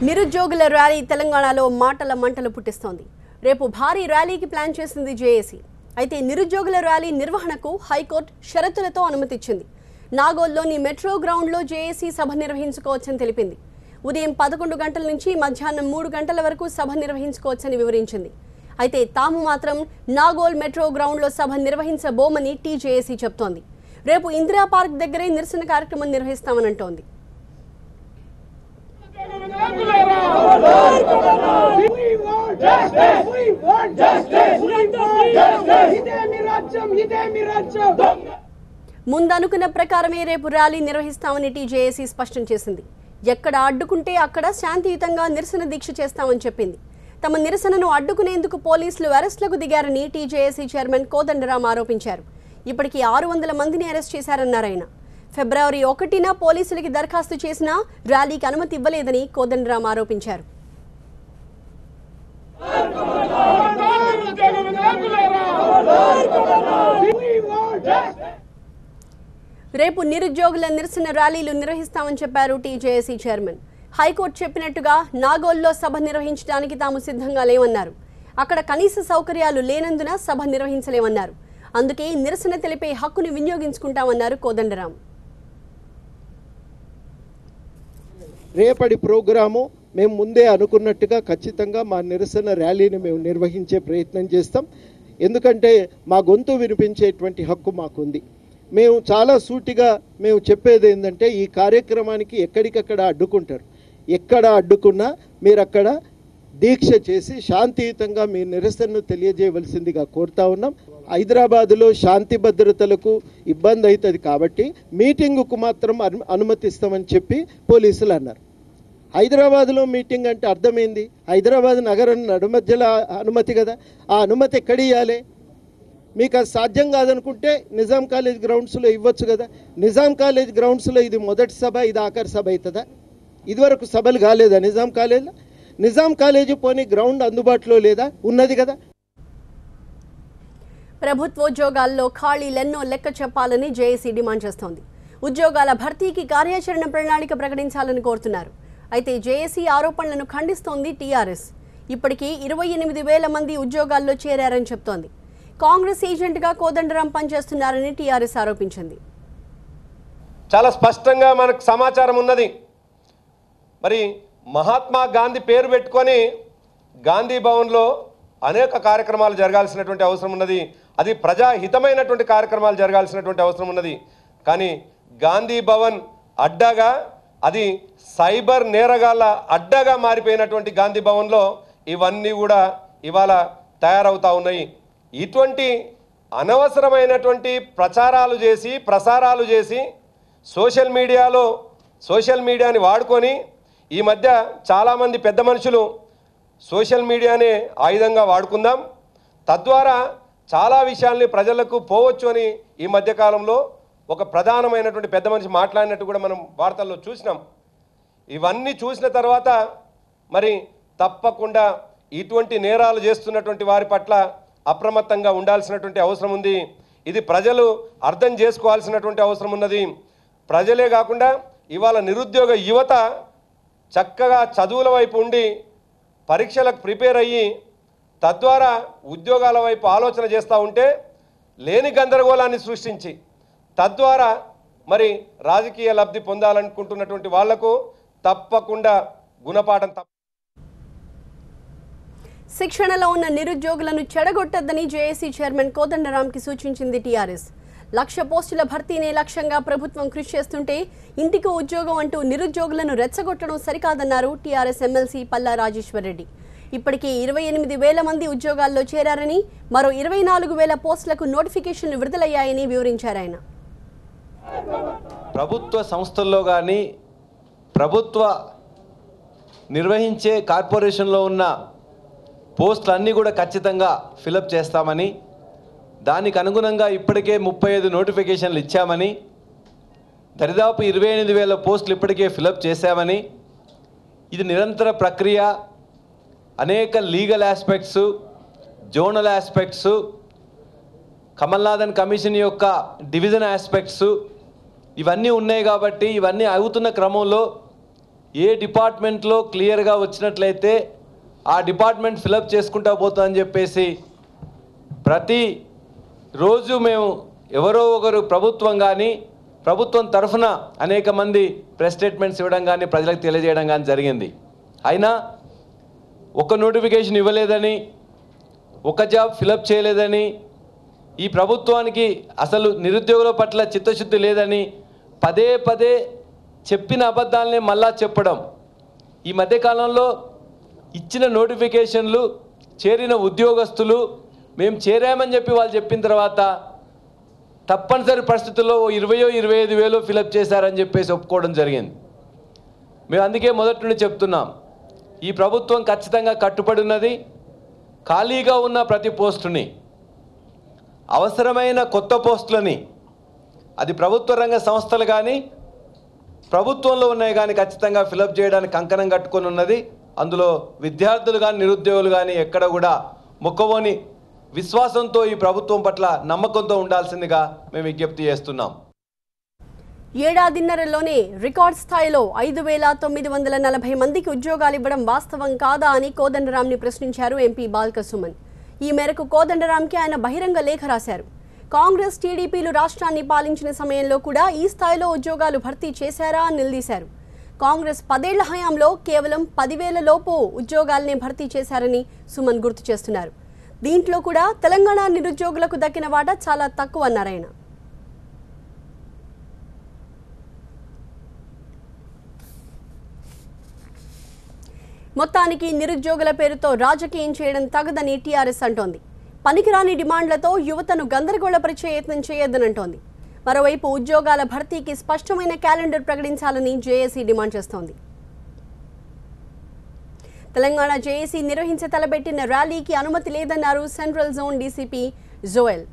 నిరుద్యోగుల ర్యాలీ తెలంగాణలో మాటల మంటలు పుట్టిస్తోంది. రేపు భారీ ర్యాలీకి ప్లాన్ చేసింది జేఏసీ. అయితే నిరుద్యోగుల ర్యాలీ నిర్వహణకు హైకోర్టు షరతులతో అనుమతిచ్చింది. నాగోల్లోని మెట్రో గ్రౌండ్లో జేఏసీ సభ నిర్వహించుకోవచ్చని తెలిపింది. ఉదయం 11 గంటల నుంచి మధ్యాహ్నం 3 గంటల వరకు సభ నిర్వహించుకోవచ్చని వివరించింది. అయితే తాము మాత్రం నాగోల్ మెట్రో గ్రౌండ్లో సభ నిర్వహించబోమని టీజేఏసీ చెబుతోంది. రేపు ఇందిరా పార్క్ దగ్గరే నిరసన కార్యక్రమం నిర్వహిస్తామనంటోంది. ముందనుకున్న ప్రకారమే రేపు ర్యాలీ నిర్వహిస్తామని టీజేఏసీ స్పష్టం చేసింది. ఎక్కడ అడ్డుకుంటే అక్కడ శాంతియుతంగా నిరసన దీక్ష చేస్తామని చెప్పింది. తమ నిరసనను అడ్డుకునేందుకు పోలీసులు అరెస్టులకు దిగారని టీజేఏసీ చైర్మన్ కోదండరాం ఆరోపించారు. ఇప్పటికీ 600 మందిని అరెస్ట్ చేశారన్నారాయన. ఫిబ్రవరి 1న పోలీసులకి దరఖాస్తు చేసినా ర్యాలీకి అనుమతి ఇవ్వలేదని కోదండరాం ఆరోపించారు. రేపు నిరుద్యోగుల నిరసన ర్యాలీలు నిర్వహిస్తామని చెప్పారు టీజేఏసీ చైర్మన్. హైకోర్టు చెప్పినట్టుగా నాగోల్లో సభ నిర్వహించడానికి తాము సిద్ధంగా లేవన్నారు. అక్కడ కనీస సౌకర్యాలు లేనందున సభ నిర్వహించలేమన్నారు. అందుకే నిరసన తెలిపే హక్కుని వినియోగించుకుంటామన్నారు కోదండరాం. రేపటి ప్రోగ్రాము మేము ముందే అనుకున్నట్టుగా ఖచ్చితంగా మా నిరసన ర్యాలీని మేము నిర్వహించే ప్రయత్నం చేస్తాం. ఎందుకంటే మా గొంతు వినిపించేటువంటి హక్కు మాకుంది. మేము చాలా సూటిగా మేము చెప్పేది ఏంటంటే ఈ కార్యక్రమానికి ఎక్కడికక్కడ అడ్డుకుంటారు. ఎక్కడ అడ్డుకున్నా మీరు అక్కడ దీక్ష చేసి శాంతియుతంగా మీ నిరసనను తెలియజేయవలసిందిగా కోరుతా ఉన్నాం. హైదరాబాదులో శాంతి భద్రతలకు ఇబ్బంది అవుతుంది కాబట్టి మీటింగుకు మాత్రం అనుమతిస్తామని చెప్పి పోలీసులు అన్నారు. హైదరాబాద్లో మీటింగ్ అంటే అర్థమైంది హైదరాబాద్ నగరం నడుమధ్యలో అనుమతి కదా. ఆ అనుమతి ఎక్కడ ఇవ్వాలి? మీకు అది సాధ్యం కాదనుకుంటే నిజాం కాలేజ్ గ్రౌండ్స్లో ఇవ్వచ్చు కదా. నిజాం కాలేజ్ గ్రౌండ్స్లో ఇది మొదటి సభ, ఇది ఆఖరి సభ అవుతుందా? ఇదివరకు సభలు కాలేదా నిజాం కాలేజ్లో? నిజాం కాలేజీ పోనీ గ్రౌండ్ అందుబాటులో లేదా? ఉన్నది కదా. ప్రభుత్వోద్యోగాల్లో ఖాళీలెన్నో లెక్క చెప్పాలని జేఏసీ డిమాండ్ చేస్తోంది. ఉద్యోగాల భర్తీకి కార్యాచరణ ప్రణాళిక ప్రకటించాలని కోరుతున్నారు. అయితే జేఏసీ ఆరోపణలను ఖండిస్తోంది టీఆర్ఎస్. ఇప్పటికీ 28,000 మంది ఉద్యోగాల్లో చేరారని చెప్తోంది. కాంగ్రెస్ ఏజెంట్గా కోదండరాం పనిచేస్తున్నారని టీఆర్ఎస్ ఆరోపించింది. చాలా స్పష్టంగా మనకు సమాచారం ఉన్నది. మరి మహాత్మా గాంధీ పేరు పెట్టుకొని గాంధీ భవన్లో అనేక కార్యక్రమాలు జరగాల్సినటువంటి అవసరం ఉన్నది. అది ప్రజాహితమైనటువంటి కార్యక్రమాలు జరగాల్సినటువంటి అవసరం ఉన్నది. కానీ గాంధీ భవన్ అడ్డాగా, అది సైబర్ నేరగాళ్ళ అడ్డాగా మారిపోయినటువంటి గాంధీ భవన్లో ఇవన్నీ కూడా ఇవాళ తయారవుతూ ఉన్నాయి. ఇటువంటి అనవసరమైనటువంటి ప్రచారాలు చేసి ప్రసారాలు చేసి సోషల్ మీడియాని వాడుకొని ఈ మధ్య చాలామంది పెద్ద మనుషులు సోషల్ మీడియానే ఆయుధంగా వాడుకుందాం, తద్వారా చాలా విషయాల్ని ప్రజలకు పోవచ్చు అని ఈ మధ్యకాలంలో ఒక ప్రధానమైనటువంటి పెద్ద మనిషి మాట్లాడినట్టు కూడా మనం వార్తల్లో చూసినాం. ఇవన్నీ చూసిన తర్వాత మరి తప్పకుండా ఇటువంటి నేరాలు చేస్తున్నటువంటి వారి పట్ల అప్రమత్తంగా ఉండాల్సినటువంటి అవసరం ఉంది. ఇది ప్రజలు అర్థం చేసుకోవాల్సినటువంటి అవసరం ఉన్నది. ప్రజలే కాకుండా ఇవాళ నిరుద్యోగ యువత చక్కగా చదువుల వైపు ఉండి పరీక్షలకు ప్రిపేర్ అయ్యి తద్వారా ఉద్యోగాల వైపు ఆలోచన చేస్తూ ఉంటే లేని గందరగోళాన్ని సృష్టించి తద్వారా మరి రాజకీయ లబ్ధి పొందాలనుకుంటున్నటువంటి వాళ్లకు తప్పకుండా గుణపాఠం. శిక్షణలో ఉన్న నిరుద్యోగులను చెడగొట్టొద్దని జేఏసీ చైర్మన్ కోదండరాంకి సూచించింది టీఆర్ఎస్. 1,00,000 పోస్టుల భర్తీనే లక్ష్యంగా ప్రభుత్వం కృషి చేస్తుంటే ఇంటికి ఉద్యోగం అంటూ నిరుద్యోగులను రెచ్చగొట్టడం సరికాదన్నారు టీఆర్ఎస్ ఎమ్మెల్సీ పల్లా రాజేశ్వర్ రెడ్డి. ఇప్పటికీ 28,000 మంది ఉద్యోగాల్లో చేరారని, మరో 24,000 పోస్టులకు నోటిఫికేషన్లు విడుదలయ్యాయని వివరించారు ఆయన. ప్రభుత్వ సంస్థల్లో కానీ ప్రభుత్వ నిర్వహించే కార్పొరేషన్లో ఉన్న పోస్టులన్నీ కూడా ఖచ్చితంగా ఫిలప్ చేస్తామని, దానికి అనుగుణంగా ఇప్పటికే 35 నోటిఫికేషన్లు ఇచ్చామని, దరిదాపు 28,000 పోస్టులు ఇప్పటికే ఫిలప్ చేశామని, ఇది నిరంతర ప్రక్రియ, అనేక legal aspects, zonal aspects, Kamalnathan commission యొక్క డివిజన్ ఆస్పెక్ట్స్ ఇవన్నీ ఉన్నాయి. కాబట్టి ఇవన్నీ అవుతున్న క్రమంలో ఏ డిపార్ట్మెంట్లో క్లియర్గా వచ్చినట్లయితే ఆ డిపార్ట్మెంట్ ఫిలప్ చేసుకుంటా పోతుందని చెప్పేసి ప్రతి రోజు మేము ఎవరో ఒకరు ప్రభుత్వం కానీ ప్రభుత్వం తరఫున అనేక మంది ప్రెస్ స్టేట్మెంట్స్ ఇవ్వడం కానీ ప్రజలకు తెలియజేయడం కానీ జరిగింది. అయినా ఒక నోటిఫికేషన్ ఇవ్వలేదని, ఒక జాబ్ ఫిలప్ చేయలేదని, ఈ ప్రభుత్వానికి అసలు నిరుద్యోగుల పట్ల చిత్తశుద్ధి లేదని పదే పదే చెప్పిన అబద్ధాలనే మళ్ళా చెప్పడం. ఈ మధ్యకాలంలో ఇచ్చిన నోటిఫికేషన్లు, చేరిన ఉద్యోగస్తులు మేము చేరామని చెప్పి వాళ్ళు చెప్పిన తర్వాత తప్పనిసరి పరిస్థితుల్లో 20,000-25,000 ఫిలప్ చేశారని చెప్పేసి ఒప్పుకోవడం జరిగింది. మేము అందుకే మొదటి నుండి చెప్తున్నాం, ఈ ప్రభుత్వం ఖచ్చితంగా కట్టుబడి ఉన్నది. ఖాళీగా ఉన్న ప్రతి పోస్టుని, అవసరమైన కొత్త పోస్టులని, అది ప్రభుత్వ రంగ సంస్థలు కానీ ప్రభుత్వంలో ఉన్నాయి కానీ ఖచ్చితంగా ఫిలప్ చేయడానికి కంకణం కట్టుకొని ఉన్నది. అందులో విద్యార్థులు కానీ నిరుద్యోగులు కానీ ఎక్కడ కూడా మొక్కవోని విశ్వాసంతో ఈ ప్రభుత్వం పట్ల నమ్మకంతో ఉండాల్సిందిగా మేము విజ్ఞప్తి చేస్తున్నాం. ఏడాదిన్నరలోనే రికార్డ్ స్థాయిలో 5,940 మందికి ఉద్యోగాలు ఇవ్వడం వాస్తవం కాదా అని కోదండరాంని ప్రశ్నించారు ఎంపీ బాల్క సుమన్. ఈ మేరకు కోదండరాంకి ఆయన బహిరంగ లేఖ రాశారు. కాంగ్రెస్, టీడీపీలు రాష్ట్రాన్ని పాలించిన సమయంలో కూడా ఈ స్థాయిలో ఉద్యోగాలు భర్తీ చేశారా అని నిలదీశారు. కాంగ్రెస్ 10 ఏళ్ల హయాంలో కేవలం 10,000 లోపు ఉద్యోగాలనే భర్తీ చేశారని సుమన్ గుర్తు చేస్తున్నారు. దీంట్లో కూడా తెలంగాణ నిరుద్యోగులకు దక్కిన వాటా చాలా తక్కువ అన్నారాయన. మొత్తానికి నిరుద్యోగుల పేరుతో రాజకీయం చేయడం తగదని టీఆర్ఎస్ అంటోంది. పనికిరాని డిమాండ్లతో యువతను గందరగోళపరిచే యత్నం చేయొద్దనంటోంది. మరోవైపు ఉద్యోగాల భర్తీకి స్పష్టమైన క్యాలెండర్ ప్రకటించాలని జేఏసీ డిమాండ్ చేస్తోంది. తెలంగాణ జేఏసీ నిర్వహించ తలబెట్టిన ర్యాలీకి అనుమతి లేదన్నారు సెంట్రల్ జోన్ డీసీపీ జోయల్.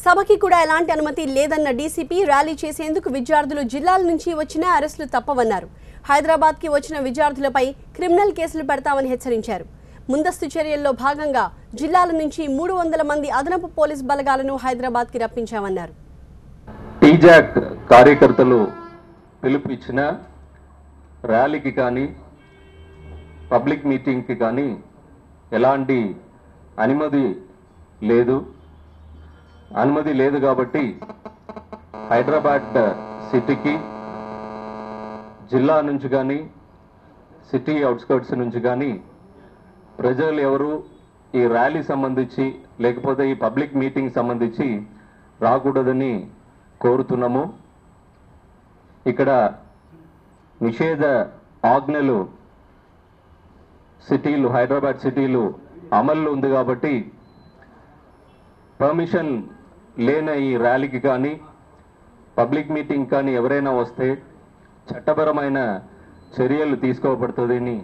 సభకి కూడా ఎలాంటి అనుమతి లేదన్న డీసీపీ ర్యాలీ చేసేందుకు విద్యార్థులు జిల్లాల నుంచి వచ్చినా అరెస్టులు తప్పవన్నారు. హైదరాబాద్కి వచ్చిన విద్యార్థులపై క్రిమినల్ కేసులు పెడతామని హెచ్చరించారు. ముందస్తు చర్యల్లో భాగంగా జిల్లాల నుంచి 300 మంది అదనపు పోలీస్ బలగాలను హైదరాబాద్కి రప్పించామన్నారు. టీజాక్ కార్యకర్తలు పిలుపు ఇచ్చిన ర్యాలీకి కానీ పబ్లిక్ మీటింగ్కి కానీ ఎలాంటి అనుమతి లేదు కాబట్టి హైదరాబాద్ సిటీకి జిల్లా నుంచి కానీ సిటీ అవుట్స్కర్ట్స్ నుంచి కానీ ప్రజలు ఎవరు ఈ ర్యాలీ సంబంధించి లేకపోతే ఈ పబ్లిక్ మీటింగ్ సంబంధించి రాకూడదని కోరుతున్నాము. ఇక్కడ నిషేధ ఆజ్ఞలు సిటీలు, హైదరాబాద్ సిటీలు అమల్లో ఉంది కాబట్టి పర్మిషన్ లేని ఈ ర్యాలీకి కానీ పబ్లిక్ మీటింగ్ కానీ ఎవరైనా వస్తే చట్టపరమైన చర్యలు తీసుకోబడుతుందని